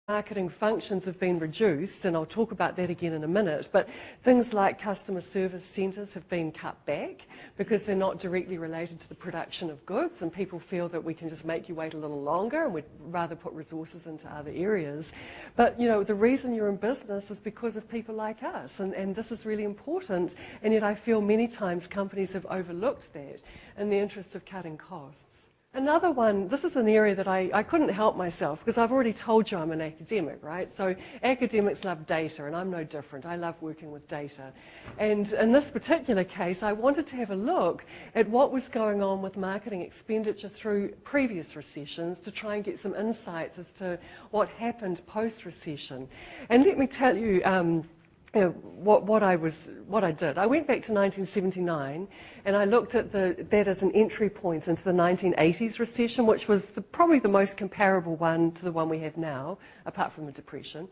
marketing functions have been reduced, and I'll talk about that again in a minute, but things like customer service centres have been cut back because they're not directly related to the production of goods, and people feel that we can just make you wait a little longer and we'd rather put resources into other areas. But, you know, the reason you're in business is because of people like us, and this is really important, and yet I feel many times companies have overlooked that in the interest of cutting costs. Another one, this is an area that I couldn't help myself because I've already told you I'm an academic, right? So academics love data, and I'm no different. I love working with data. And in this particular case, I wanted to have a look at what was going on with marketing expenditure through previous recessions to try and get some insights as to what happened post-recession. And let me tell you, what I did. I went back to 1979 and I looked at that as an entry point into the 1980s recession, which was probably the most comparable one to the one we have now, apart from the Depression.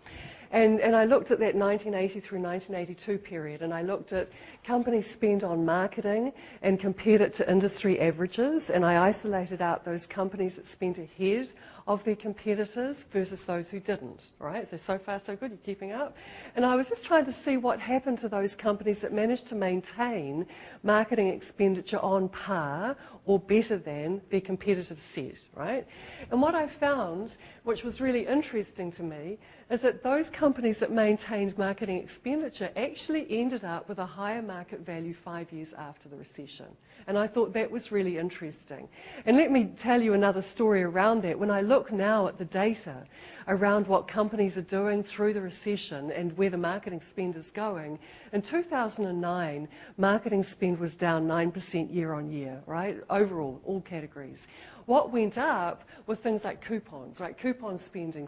And I looked at that 1980 through 1982 period, and I looked at companies' spend on marketing and compared it to industry averages, and I isolated out those companies that spent ahead of their competitors versus those who didn't, right? So far so good, you're keeping up. And I was just trying to see what happened to those companies that managed to maintain marketing expenditure on par or better than their competitive set, right? And what I found, which was really interesting to me, is that those companies that maintained marketing expenditure actually ended up with a higher market value 5 years after the recession. And I thought that was really interesting. And let me tell you another story around that. When I look now at the data around what companies are doing through the recession and where the marketing spend is going, in 2009, marketing spend was down 9% year on year, right? Overall, all categories. What went up were things like coupons, right? Coupon spending,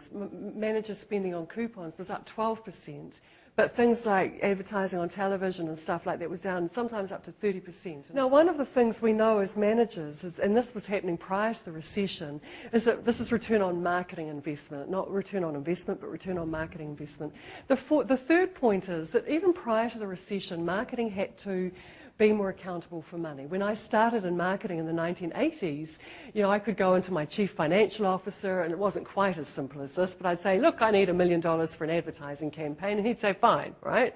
managers spending on coupons was up 12%. But things like advertising on television and stuff like that was down sometimes up to 30%. Now, one of the things we know as managers, and this was happening prior to the recession, is that this is return on marketing investment, not return on investment, but return on marketing investment. The third point is that even prior to the recession, marketing had to be more accountable for money. When I started in marketing in the 1980s, you know, I could go into my chief financial officer, and it wasn't quite as simple as this, but I'd say, look, I need $1 million for an advertising campaign, and he'd say, fine, right?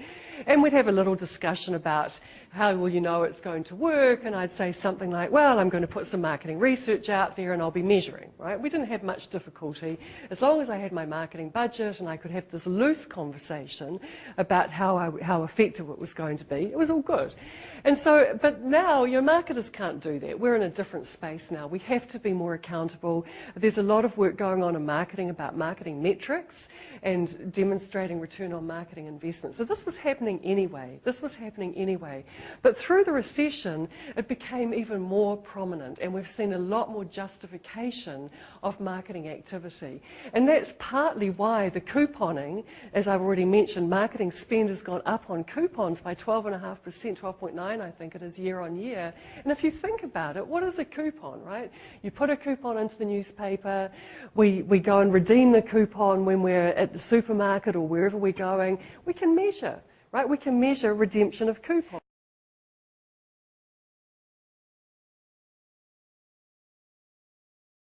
And we'd have a little discussion about how will you know it's going to work, and I'd say something like, well, I'm going to put some marketing research out there and I'll be measuring, right? We didn't have much difficulty. As long as I had my marketing budget and I could have this loose conversation about how effective it was going to be, it was all good. And so, but now your marketers can't do that. We're in a different space now. We have to be more accountable. There's a lot of work going on in marketing about marketing metrics and demonstrating return on marketing investment. So this was happening anyway. This was happening anyway. But through the recession, it became even more prominent, and we've seen a lot more justification of marketing activity. And that's partly why the couponing, as I've already mentioned, marketing spend has gone up on coupons by 12.5%, 12.9%, I think it is, year on year. And if you think about it, what is a coupon, right? You put a coupon into the newspaper, we go and redeem the coupon when we're at the supermarket or wherever we're going. We can measure, right? We can measure redemption of coupons.